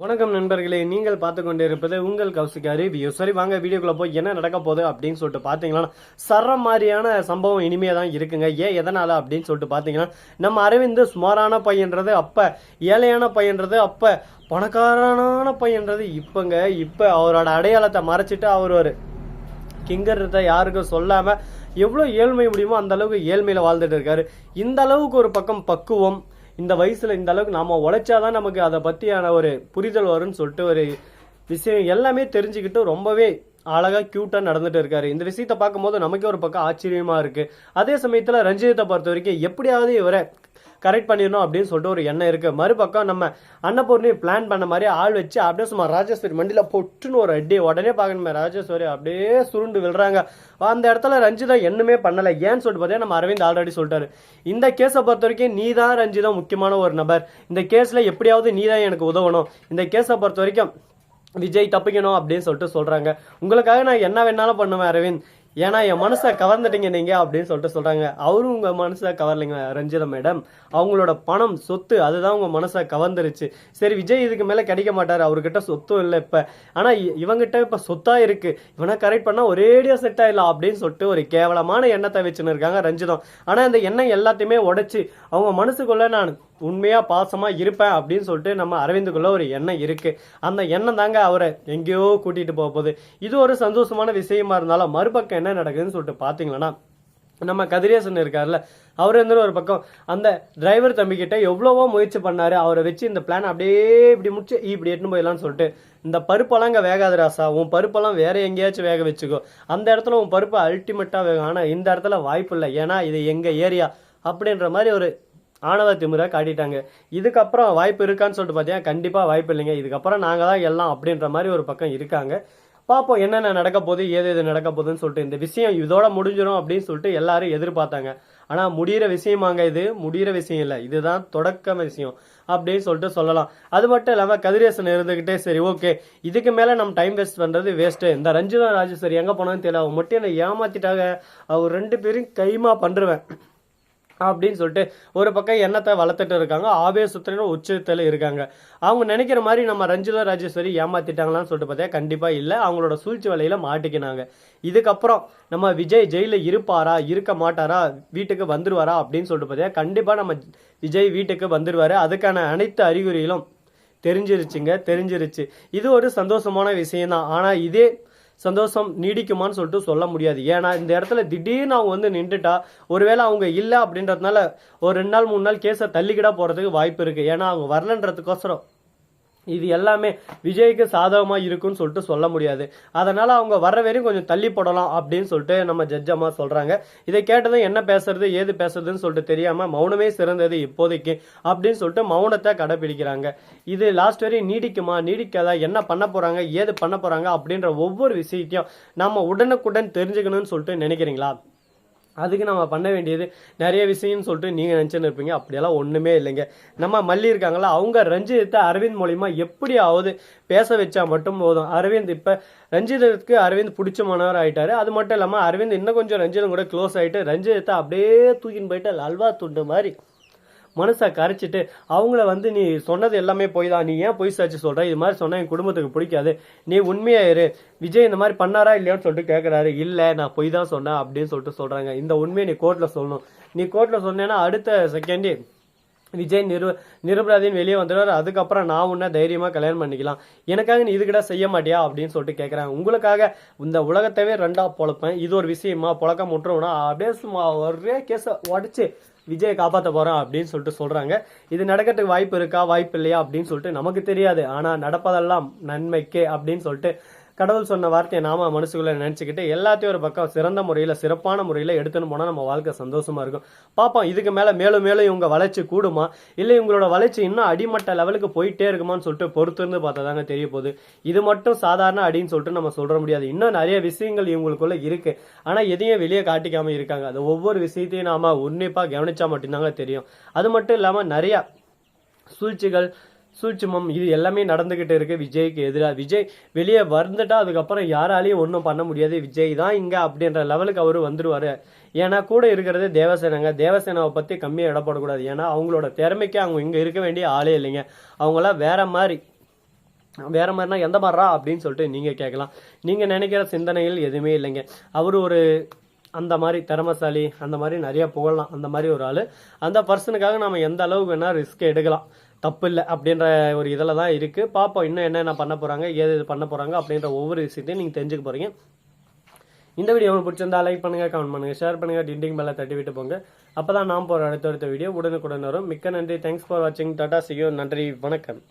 வணக்கம் நண்பர்களே, நீங்கள் பார்த்து கொண்டிருப்பது உங்கள் கௌசிகா ரிவ்யூ. சரி, வாங்க வீடியோக்குள்ள போய் என்ன நடக்க போகுது அப்படின்னு சொல்லிட்டு பார்த்தீங்கன்னா, சர மாதிரியான சம்பவம் இனிமே தான் இருக்குங்க. எதனால அப்படின்னு சொல்லிட்டு பார்த்தீங்கன்னா, நம்ம அரவிந்த் சுமாரான பையன்றது அப்ப, ஏழையான பையன்றது அப்ப, பணக்காரனான பையன்றது இப்ப அவரோட அடையாளத்தை மறைச்சிட்டு அவர் ஒரு கிங்கர்றத யாருக்கும் சொல்லாம எவ்வளோ ஏழ்மை முடியுமோ அந்த அளவுக்கு ஏழ்மையில வாழ்ந்துட்டு இருக்காரு. இந்த அளவுக்கு ஒரு பக்கம் பக்குவம், இந்த வயசுல இந்த அளவுக்கு நாம உழைச்சாதான் நமக்கு அதை பத்தியான ஒரு புரிதல் வரும்னு சொல்லிட்டு ஒரு விஷயம் எல்லாமே தெரிஞ்சுக்கிட்டு ரொம்பவே அழகா கியூட்டா நடந்துட்டு இருக்காரு. இந்த விஷயத்த பார்க்கும்போது நமக்கே ஒரு பக்கம் ஆச்சரியமா இருக்கு. அதே சமயத்துல ரஞ்சிதத்தை பொறுத்த வரைக்கும் எப்படியாவது இவரை கரெக்ட் பண்ணிடணும் அப்படின்னு சொல்லிட்டு ஒரு எண்ணம் இருக்கு. மறுபக்கம் நம்ம அன்னபூர்ணி பிளான் பண்ண மாதிரி ஆள் வச்சு அப்படியே சும்மா ராஜேஸ்வரி மண்டியில பொட்டுன்னு ஒரு அடி உடனே பார்க்கணுமே, ராஜேஸ்வரி அப்படியே சுருண்டு விழுறாங்க. அந்த இடத்துல ரஞ்சிதா என்னமே பண்ணல. ஏன்னு சொல்லிட்டு பார்த்தா நம்ம அரவிந்த் ஆல்ரெடி சொல்லிட்டாரு, இந்த கேஸை பொறுத்த வரைக்கும் நீ தான் ரஞ்சிதா முக்கியமான ஒரு நபர், இந்த கேஸ்ல எப்படியாவது நீ தான் எனக்கு உதவணும், இந்த கேஸை பொறுத்த வரைக்கும் விஜய் தப்பிக்கணும் அப்படின்னு சொல்லிட்டு சொல்றாங்க. உங்களுக்காக நான் என்ன வேணாலும் பண்ணுவேன் அரவிந்த், ஏன்னா என் மனசை கவர்ந்துட்டீங்க நீங்க அப்படின்னு சொல்லிட்டு சொல்றாங்க. அவரும் உங்க மனசை கவர்லைங்க ரஞ்சிதா மேடம், அவங்களோட பணம் சொத்து அதுதான் உங்க மனசை கவர்ந்துருச்சு. சரி, விஜய் இதுக்கு மேல கிடைக்க மாட்டாரு, அவர்கிட்ட சொத்தும் இல்லை இப்ப, ஆனா இவங்கிட்ட இப்ப சொத்தா இருக்கு, இவனை கரெக்ட் பண்ணா ஒரேடியா செட் ஆயிடலாம் அப்படின்னு சொல்லிட்டு ஒரு கேவலமான எண்ணத்தை வச்சுன்னு இருக்காங்க ரஞ்சிதம். ஆனா இந்த எண்ணம் எல்லாத்தையுமே உடைச்சு அவங்க மனசுக்குள்ள நான் உண்மையா பாசமா இருப்பேன் அப்படின்னு சொல்லிட்டு நம்ம அரவிந்துக்குள்ள ஒரு எண்ணம் இருக்கு. அந்த எண்ணம் தாங்க அவரை எங்கேயோ கூட்டிட்டு போக போகுது. இது ஒரு சந்தோஷமான விஷயமா இருந்தாலும் மறுபக்கம் என்ன நடக்குதுன்னு சொல்லிட்டு பாத்தீங்கன்னா, நம்ம கதிரேசன் இருக்காருல்ல, அவர் வந்து ஒரு பக்கம் அந்த டிரைவர் தம்பி கிட்ட எவ்வளவோ முயற்சி பண்ணாரு, அவரை வச்சு இந்த பிளான் அப்படியே இப்படி முடிச்சு இப்படி எட்டுன்னு போயிடலாம்னு சொல்லிட்டு, இந்த பருப்பெல்லாம் இங்க வேகாது ராசா, உன் பருப்பெல்லாம் வேற எங்கேயாச்சும் வேக வச்சுக்கோ, அந்த இடத்துல உன் பருப்பு அல்டிமேட்டா வேகும், ஆனா இந்த இடத்துல வாய்ப்பு இல்லை, ஏன்னா இது எங்க ஏரியா அப்படின்ற மாதிரி ஒரு ஆணவ திமுறை காட்டிட்டாங்க. இதுக்கப்புறம் வாய்ப்பு இருக்கான்னு சொல்லிட்டு பார்த்தீங்கன்னா கண்டிப்பா வாய்ப்பு இல்லைங்க. இதுக்கப்புறம் நாங்க தான் எல்லாம் அப்படின்ற மாதிரி ஒரு பக்கம் இருக்காங்க. பார்ப்போம் என்னென்ன நடக்க போகுது, ஏது நடக்க போகுதுன்னு சொல்லிட்டு. இந்த விஷயம் இதோட முடிஞ்சிடும் அப்படின்னு சொல்லிட்டு எல்லாரும் எதிர்பார்த்தாங்க. ஆனா முடிகிற விஷயமாங்க, இது முடிகிற விஷயம் இல்லை, இதுதான் தொடக்க விஷயம் அப்படின்னு சொல்லிட்டு சொல்லலாம். அது மட்டும் இல்லாம கதிரேசன் இருந்துகிட்டே சரி ஓகே, இதுக்கு மேல நம்ம டைம் வேஸ்ட் பண்றது வேஸ்ட், இந்த ரஞ்சிதா ராஜேஸ்வரி எங்க போனான்னு தெரியல, அவங்க மட்டும் என்ன ஏமாத்திட்டாங்க, அவர் ரெண்டு பேரும் கைமா பண்றேன் அப்படின்னு சொல்லிட்டு ஒரு பக்கம் எண்ணத்தை வளர்த்துட்டு இருக்காங்க. ஆவேசத்துல உச்சத்துல இருக்காங்க. அவங்க நினைக்கிற மாதிரி நம்ம ரஞ்சிதா ராஜேஸ்வரி ஏமாத்திட்டாங்களான்னு சொல்லிட்டு பார்த்தா கண்டிப்பா இல்லை, அவங்களோட சூழ்ச்சி வலையில மாட்டிக்கினாங்க. இதுக்கப்புறம் நம்ம விஜய் ஜெயில இருப்பாரா இருக்க மாட்டாரா, வீட்டுக்கு வந்துருவாரா அப்படின்னு சொல்லிட்டு பார்த்தா கண்டிப்பா நம்ம விஜய் வீட்டுக்கு வந்துருவாரு. அதுக்கான அனைத்து அறிகுறிகளும் தெரிஞ்சிருச்சு. இது ஒரு சந்தோஷமான விஷயம் தான். ஆனா இதே சந்தோஷம் நீடிக்குமான்னு சொல்லிட்டு சொல்ல முடியாது. ஏன்னா இந்த இடத்துல திடீர்னு அவங்க வந்து நின்றுட்டா, ஒருவேளை அவங்க இல்லை அப்படின்றதுனால ஒரு 2 நாள் 3 நாள் கேஸை தள்ளிக்கிட போறதுக்கு வாய்ப்பு இருக்கு. ஏன்னா அவங்க வரலன்றதுக்கோசரம் இது எல்லாமே விஜய்க்கு சாதகமா இருக்குன்னு சொல்லிட்டு சொல்ல முடியாது. அதனால அவங்க வர்ற வரையும் கொஞ்சம் தள்ளி போடலாம் அப்படின்னு சொல்லிட்டு நம்ம ஜட்ஜம்மா சொல்றாங்க. இதை கேட்டதும் என்ன பேசுறது ஏது பேசுறதுன்னு சொல்லிட்டு தெரியாம மௌனமே சிறந்தது இப்போதைக்கு அப்படின்னு சொல்லிட்டு மௌனத்தை கடைபிடிக்கிறாங்க. இது லாஸ்ட் வரையும் நீடிக்காதா, என்ன பண்ண போறாங்க ஏது பண்ண போறாங்க அப்படின்ற ஒவ்வொரு விஷயத்தையும் நம்ம உடனுக்குடன் தெரிஞ்சுக்கணும்னு சொல்லிட்டு நினைக்கிறீங்களா? அதுக்கு நம்ம பண்ண வேண்டியது நிறைய விஷயம்னு சொல்லிட்டு நீங்கள் நினச்சின்னு இருப்பீங்க. அப்படியெல்லாம் ஒன்றுமே இல்லைங்க. நம்ம மல்லி இருக்காங்களா, அவங்க ரஞ்சிதத்தை அரவிந்த் மூலிமா எப்படியாவது பேச வச்சா மட்டும் போதும். அரவிந்த் இப்போ ரஞ்சிதத்துக்கு அரவிந்த் பிடிச்சமானவர் ஆகிட்டாரு. அது மட்டும் இல்லாமல் அரவிந்த் இன்னும் கொஞ்சம் ரஞ்சிதம் கூட க்ளோஸ் ஆகிட்டு ரஞ்சிதத்தை அப்படியே தூக்கின்னு போயிட்டு அல்வா துண்டு மாதிரி மனசை கரைச்சிட்டு அவங்கள வந்து நீ சொன்னது எல்லாமே போய் தான், நீ ஏன் பொய் சாட்சி சொல்ற, இது மாதிரி சொன்னா என் குடும்பத்துக்கு பிடிக்காது, நீ உண்மையா இரு, விஜய் இந்த மாதிரி பண்ணாரா இல்லையான்னு சொல்லிட்டு கேட்கறாரு. இல்லை நான் பொய் தான் சொன்னேன் அப்படின்னு சொல்லிட்டு சொல்றாங்க. இந்த உண்மையை நீ கோர்ட்ல சொல்லணும், நீ கோர்ட்ல சொன்னேன்னா அடுத்த செகண்டே விஜய் நிரபராதின்னு வெளியே வந்துடுவார். அதுக்கப்புறம் நான் உன்ன தைரியமா கல்யாணம் பண்ணிக்கலாம், எனக்காக நீ இதுக்கிட்ட செய்ய மாட்டியா அப்படின்னு சொல்லிட்டு கேட்கறாங்க. உங்களுக்காக இந்த உலகத்தவே ரெண்டா பொழப்பேன், இது ஒரு விஷயமா பொழக்க முட்டுறோம்னா அப்படியே சும்மா ஒரே கேஸை உடச்சு விஜயை காப்பாற்ற போறான் அப்படின்னு சொல்லிட்டு சொல்றாங்க. இது நடக்கிறதுக்கு வாய்ப்பு இருக்கா வாய்ப்பு இல்லையா அப்படின்னு சொல்லிட்டு நமக்கு தெரியாது. ஆனா நடப்பதெல்லாம் நன்மைக்கே அப்படின்னு சொல்லிட்டு கடவுள் சொன்ன வார்த்தையை நாம மனசுக்குள்ள நினைச்சுக்கிட்டு எல்லாத்தையும் ஒரு பக்கம் சிறந்த முறையில சிறப்பான முறையில எடுத்துன்னு போனா நம்ம வாழ்க்கை சந்தோஷமா இருக்கும். பாப்போம் இதுக்கு மேலும் மேலும் இவங்க வளர்ச்சி கூடுமா இல்லை இவங்களோட வளர்ச்சி இன்னும் அடிமட்ட லெவலுக்கு போயிட்டே இருக்குமான்னு சொல்லிட்டு பொறுத்து இருந்து பார்த்தாதாங்க தெரிய போகுது. இது மட்டும் சாதாரண அடின்னு சொல்லிட்டு நம்ம சொல்ற முடியாது. இன்னும் நிறைய விஷயங்கள் இவங்களுக்குள்ள இருக்கு. ஆனா எதையும் வெளியே காட்டிக்காம இருக்காங்க. அது ஒவ்வொரு விஷயத்தையும் நாம உன்னிப்பா கவனிச்சா மட்டும்தாங்க தெரியும். அது மட்டும் இல்லாம நிறைய சூழ்ச்சிமம் இது எல்லாமே நடந்துகிட்டு இருக்கு விஜய்க்கு எதிராக. விஜய் வெளியே வந்துட்டா அதுக்கப்புறம் யாராலையும் ஒன்றும் பண்ண முடியாது, விஜய் தான் இங்க அப்படின்ற லெவலுக்கு அவரு வந்துருவாரு. ஏன்னா கூட இருக்கிறது தேவசேனாங்க. தேவசேனாவை பத்தி கம்மியாக இடப்படக்கூடாது. ஏன்னா அவங்களோட திறமைக்கு அவங்க இங்க இருக்க வேண்டிய ஆளே இல்லைங்க. அவங்களாம் வேற மாதிரி வேற மாதிரினா எந்த மாதிரிரா அப்படின்னு சொல்லிட்டு நீங்க கேட்கலாம். நீங்க நினைக்கிற சிந்தனைகள் எதுவுமே இல்லைங்க. அவர் ஒரு அந்த மாதிரி திறமசாலி, அந்த மாதிரி நிறைய புகழலாம், அந்த மாதிரி ஒரு ஆளு. அந்த பர்சனுக்காக நம்ம எந்த அளவுக்கு வேணா ரிஸ்க் எடுக்கலாம், தப்பு இல்லை அப்படின்ற ஒரு இதில் தான் இருக்கு. பார்ப்போம் இன்னும் என்னென்ன பண்ண போறாங்க, ஏது பண்ண போறாங்க அப்படின்ற ஒவ்வொரு விஷயத்தையும் நீங்க தெரிஞ்சுக்க போறீங்க. இந்த வீடியோ உங்களுக்கு பிடிச்சிருந்தா லைக் பண்ணுங்க, கமெண்ட் பண்ணுங்க, ஷேர் பண்ணுங்க, டிண்டிங் பெல்ல தட்டி விட்டு போங்க. அப்பதான் நாம் போற அடுத்த வீடியோ உடனுக்குடன் வரும். மிக்க நன்றி. தேங்க்ஸ் ஃபார் வாட்சிங். Tata, see you. நன்றி, வணக்கம்.